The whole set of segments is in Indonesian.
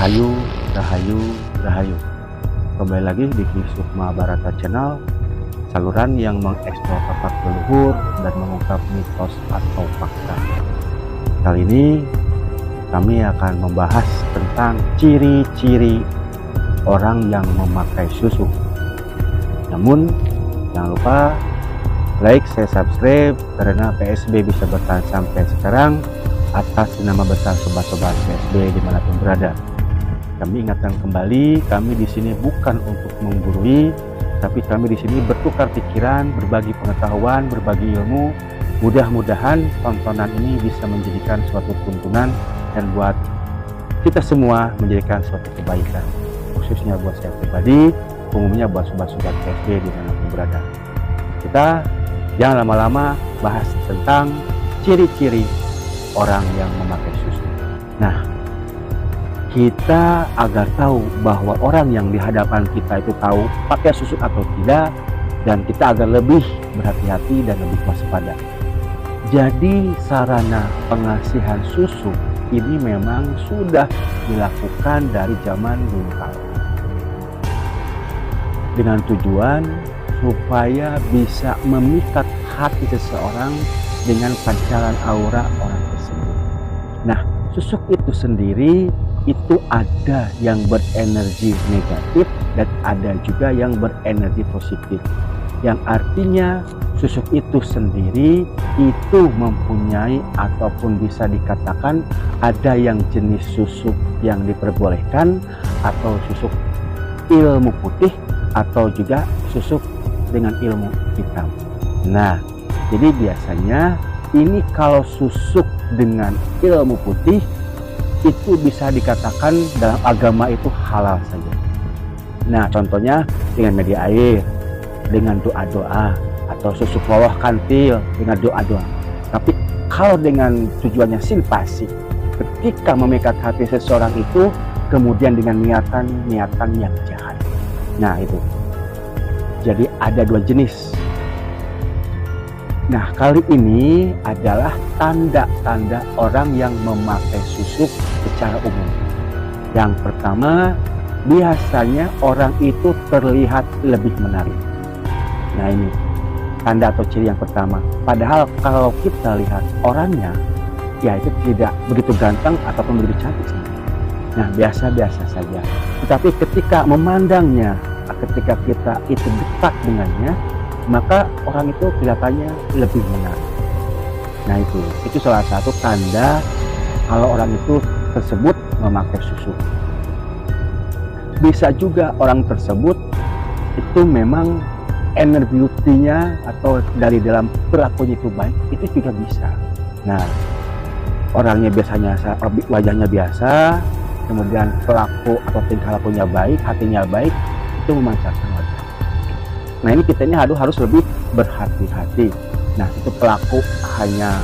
Rahayu, Rahayu, Rahayu. Kembali lagi di Kisukma Barata Channel, saluran yang mengeksplor tapak leluhur dan mengungkap mitos atau fakta. Kali ini kami akan membahas tentang ciri-ciri orang yang memakai susuk. Namun jangan lupa like, share, subscribe karena PSB bisa bertahan sampai sekarang atas nama besar sobat-sobat PSB dimanapun berada. Kami ingatkan kembali, kami di sini bukan untuk menggurui, tapi kami di sini bertukar pikiran, berbagi pengetahuan, berbagi ilmu. Mudah-mudahan tontonan ini bisa menjadikan suatu tuntunan dan buat kita semua menjadikan suatu kebaikan, khususnya buat saya pribadi, umumnya buat sobat-sobat PSB dimanapun berada. Kita jangan lama-lama bahas tentang ciri-ciri orang yang memakai susuk. Nah, kita agar tahu bahwa orang yang di hadapan kita itu tahu pakai susuk atau tidak, dan kita agar lebih berhati-hati dan lebih waspada. Jadi sarana pengasihan susuk ini memang sudah dilakukan dari zaman dulu kala, dengan tujuan supaya bisa memikat hati seseorang dengan pancaran aura orang tersebut. Nah, susuk itu sendiri itu ada yang berenergi negatif dan ada juga yang berenergi positif. Yang artinya susuk itu sendiri itu mempunyai ataupun bisa dikatakan ada yang jenis susuk yang diperbolehkan atau susuk ilmu putih atau juga susuk dengan ilmu hitam. Nah, jadi biasanya ini kalau susuk dengan ilmu putih itu bisa dikatakan dalam agama itu halal saja. Nah, contohnya dengan media air, dengan doa-doa, atau susuk bawah kantil dengan doa-doa. Tapi kalau dengan tujuannya simpasi, ketika memikat hati seseorang itu kemudian dengan niatan yang jahat. Nah, itu. Jadi ada dua jenis. Nah, kali ini adalah tanda-tanda orang yang memakai susuk secara umum. Yang pertama, biasanya orang itu terlihat lebih menarik. Nah, ini tanda atau ciri yang pertama. Padahal kalau kita lihat orangnya, ya itu tidak begitu ganteng ataupun begitu cantik sendiri. Nah, biasa-biasa saja. Tetapi ketika memandangnya, ketika kita itu dekat dengannya, maka orang itu kelihatannya lebih menarik. Nah, itu salah satu tanda kalau orang itu tersebut memakai susuk. Bisa juga orang tersebut itu memang inner beauty-nya atau dari dalam perilakunya itu baik, itu juga bisa. Nah, orangnya biasanya wajahnya biasa, kemudian perilaku atau tingkah lakunya baik, hatinya baik, itu memancarkan wajah. Nah, ini kita ini harus lebih berhati-hati. Nah, itu pelaku hanya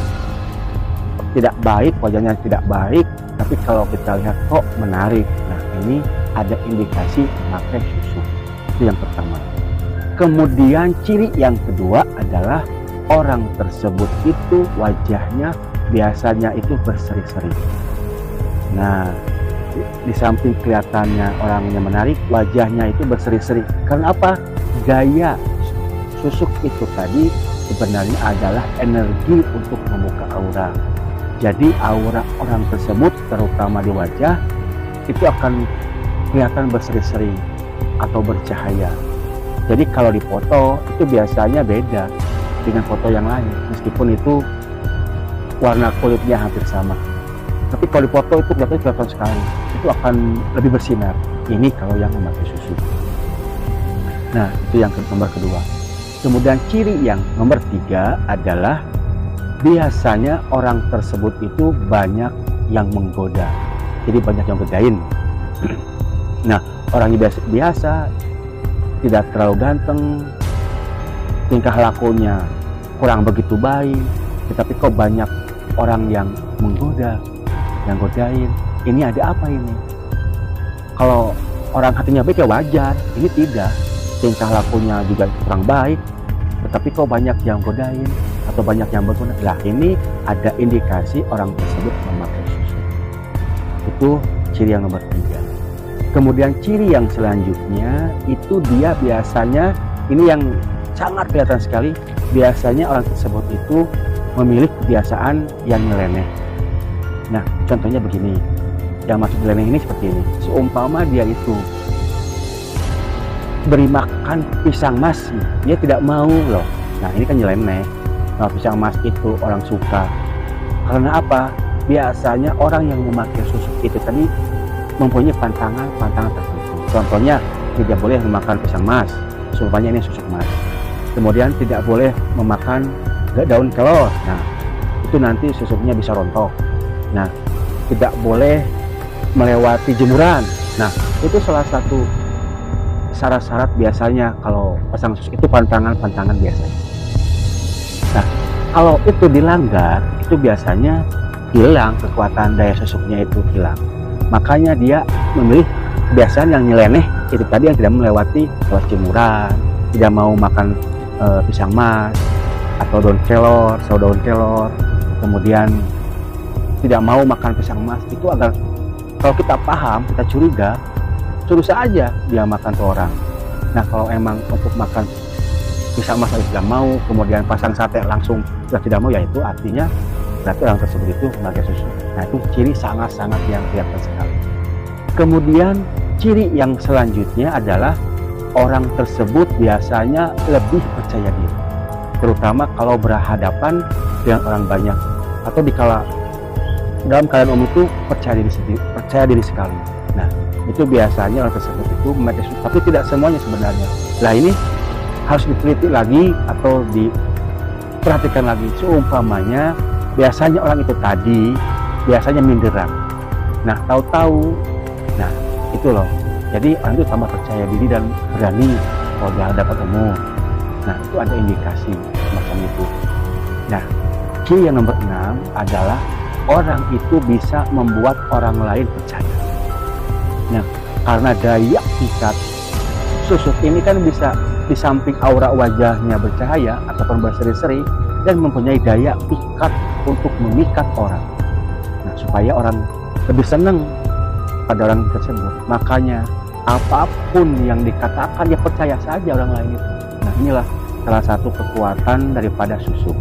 tidak baik, wajahnya tidak baik, tapi kalau kita lihat kok menarik. Nah, ini ada indikasi memakai susuk. Itu yang pertama. Kemudian ciri yang kedua adalah orang tersebut itu wajahnya biasanya itu berseri-seri. Nah, di samping kelihatannya orangnya menarik, wajahnya itu berseri-seri. Karena apa? Gaya susuk itu tadi sebenarnya adalah energi untuk membuka aura. Jadi aura orang tersebut terutama di wajah itu akan kelihatan berseri-seri atau bercahaya. Jadi kalau dipoto itu biasanya beda dengan foto yang lain, meskipun itu warna kulitnya hampir sama. Tapi kalau dipoto itu kelihatan sekali, itu akan lebih bersinar. Ini kalau yang memakai susuk. Nah, itu yang nomor kedua. Kemudian ciri yang nomor tiga adalah biasanya orang tersebut itu banyak yang menggoda. Jadi banyak yang godain. Nah, orangnya biasa, tidak terlalu ganteng, tingkah lakunya kurang begitu baik, tetapi kok banyak orang yang menggoda, yang godain. Ini ada apa ini? Kalau orang hatinya baik ya wajar, ini tidak. Tingkah lakunya juga kurang baik, tetapi kok banyak yang godain atau banyak yang berguna. Lah, ini ada indikasi orang tersebut memakai susuk. Itu ciri yang nomor tiga. Kemudian ciri yang selanjutnya itu dia biasanya, ini yang sangat kelihatan sekali, biasanya orang tersebut itu memilih kebiasaan yang nyeleneh. Nah, contohnya begini, yang maksud nyeleneh ini seperti ini. Seumpama dia itu beri makan pisang mas, dia tidak mau loh. Nah, ini kan nyeleneh. Nah, pisang mas itu orang suka. Karena apa? Biasanya orang yang memakai susuk itu tadi mempunyai pantangan tertentu. Contohnya, tidak boleh memakan pisang mas, seumpamanya ini susuk mas. Kemudian tidak boleh memakan daun kelor. Nah, itu nanti susuknya bisa rontok. Nah, tidak boleh melewati jemuran. Nah, itu salah satu syarat-syarat biasanya kalau pasang susuk itu, pantangan biasanya. Nah, kalau itu dilanggar, itu biasanya hilang kekuatan daya susuknya, itu hilang. Makanya dia memilih kebiasaan yang nyeleneh, itu tadi, yang tidak melewati lewat jemuran, tidak mau makan pisang mas atau daun kelor, daun kelor, kemudian tidak mau makan pisang mas. Itu agar kalau kita paham, kita curiga, suruh saja dia makan ke orang. Nah, kalau emang untuk makan pisang mas tidak mau, kemudian pasang sate langsung sudah tidak mau, ya itu artinya berarti orang tersebut itu memakai susuk. Nah, itu ciri sangat-sangat yang kelihatan sekali. Kemudian ciri yang selanjutnya adalah orang tersebut biasanya lebih percaya diri, terutama kalau berhadapan dengan orang banyak, atau dalam keadaan umum itu percaya diri sekali. Nah, itu biasanya orang tersebut itu memakai susuk, tapi tidak semuanya sebenarnya. Nah, ini harus diteliti lagi atau diperhatikan lagi. Seumpamanya biasanya orang itu tadi biasanya minderan. Nah, tahu-tahu, nah itu loh. Jadi orang itu tambah percaya diri dan berani kalau dia dapat umum. Nah, itu ada indikasi semacam itu. Nah, ciri yang nomor 6 adalah orang itu bisa membuat orang lain percaya. Nah, karena daya pikat susuk ini kan bisa, di samping aura wajahnya bercahaya ataupun berseri-seri, dan mempunyai daya pikat untuk memikat orang. Nah, supaya orang lebih senang pada orang tersebut. Makanya apapun yang dikatakan, ya percaya saja orang lain itu. Nah, inilah salah satu kekuatan daripada susuk.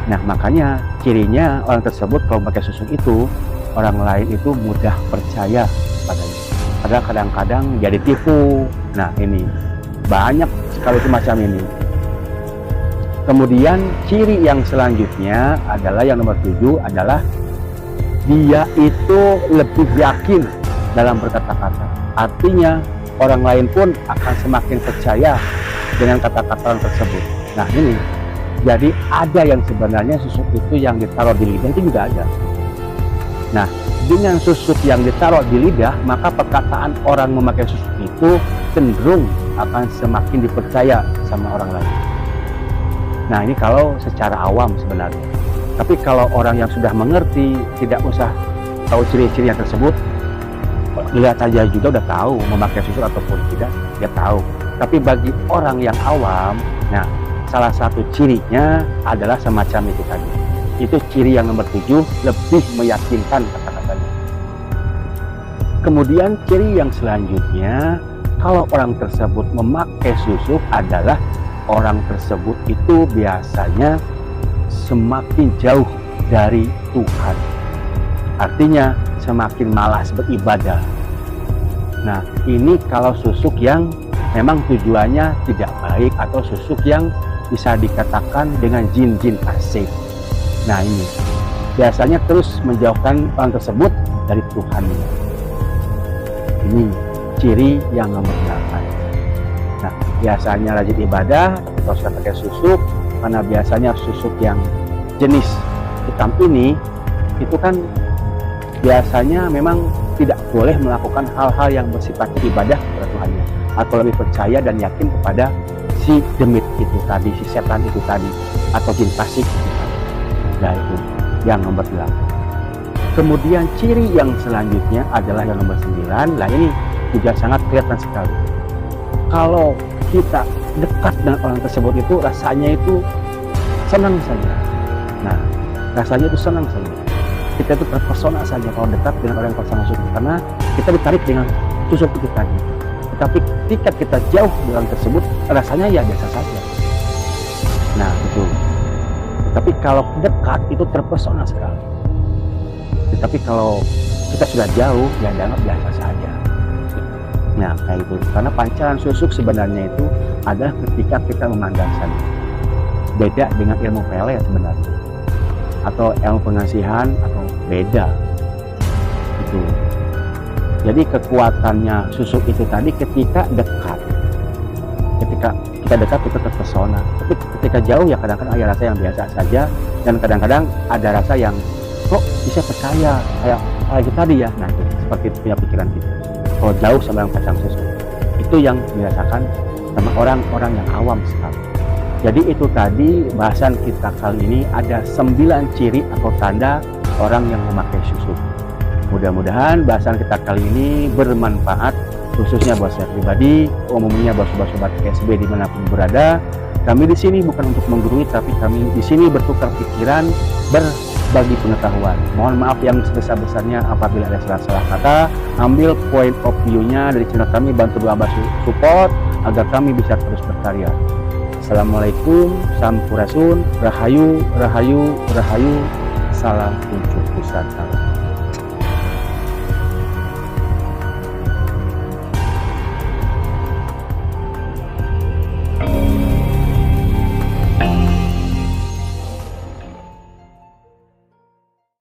Nah, makanya cirinya orang tersebut kalau pakai susuk itu, orang lain itu mudah percaya padanya. Padahal kadang-kadang jadi tipu. Nah, ini banyak sekali semacam ini. Kemudian ciri yang selanjutnya adalah yang nomor 7 adalah dia itu lebih yakin dalam berkata-kata. Artinya orang lain pun akan semakin percaya dengan kata-kata orang tersebut. Nah, ini jadi ada yang sebenarnya susuk itu yang ditaruh di lidah itu juga ada. Nah, dengan susuk yang ditaruh di lidah, maka perkataan orang memakai susuk itu cenderung akan semakin dipercaya sama orang lain. Nah, ini kalau secara awam sebenarnya. Tapi kalau orang yang sudah mengerti, tidak usah tahu ciri-ciri yang tersebut, lihat saja juga udah tahu memakai susuk ataupun tidak, dia tahu. Tapi bagi orang yang awam, nah salah satu cirinya adalah semacam itu tadi. Itu ciri yang nomor 7, lebih meyakinkan kata-katanya. Kemudian ciri yang selanjutnya, kalau orang tersebut memakai susuk adalah orang tersebut itu biasanya semakin jauh dari Tuhan. Artinya semakin malas beribadah. Nah, ini kalau susuk yang memang tujuannya tidak baik, atau susuk yang bisa dikatakan dengan jin-jin asik. Nah, ini biasanya terus menjauhkan orang tersebut dari Tuhan. Ini ciri yang nomor 8. Nah, biasanya rajin ibadah, tapi kalau sudah pakai susuk, karena biasanya susuk yang jenis hitam ini, itu kan biasanya memang tidak boleh melakukan hal-hal yang bersifat ibadah kepada Tuhannya, atau lebih percaya dan yakin kepada si demit itu tadi, si setan itu tadi, atau jin fasik itu tadi. Nah, itu yang nomor 8. Kemudian ciri yang selanjutnya adalah yang nomor 9. Nah, ini juga sangat kelihatan sekali. Kalau kita dekat dengan orang tersebut itu rasanya itu senang saja. Nah, rasanya itu senang saja. Kita itu terpesona saja kalau dekat dengan orang yang bersama susuk, karena kita ditarik dengan susuk itu tadi. Tetapi ketika kita jauh dari orang tersebut, rasanya ya biasa saja. Nah itu. Tapi kalau dekat itu terpesona sekali. Tetapi kalau kita sudah jauh, ya dianggap biasa saja. Nah kayak itu. Karena pancaran susuk sebenarnya itu adalah ketika kita memandang saja. Beda dengan ilmu pele sebenarnya, atau ilmu pengasihan, atau beda itu. Jadi kekuatannya susuk itu tadi ketika dekat. Ketika kita dekat kita terpesona, tapi ketika jauh ya kadang-kadang ada rasa yang biasa saja, dan kadang-kadang ada rasa yang kok bisa percaya kayak itu tadi ya. Nah itu seperti itu punya pikiran kita kalau jauh sama yang pasang susuk. Itu yang dirasakan sama orang-orang yang awam sekali. Jadi itu tadi bahasan kita kali ini ada 9 ciri atau tanda orang yang memakai susuk. Mudah-mudahan bahasan kita kali ini bermanfaat, khususnya buat saya pribadi, umumnya buat sobat-sobat SB dimanapun berada. Kami di sini bukan untuk menggurui, tapi kami di sini bertukar pikiran, berbagi pengetahuan. Mohon maaf yang sebesar-besarnya apabila ada salah-salah kata. Ambil point of view-nya dari channel kami, bantu doa support agar kami bisa terus berkarya. Assalamualaikum, sampurasun, rahayu, rahayu, rahayu, salam kuncup pusat.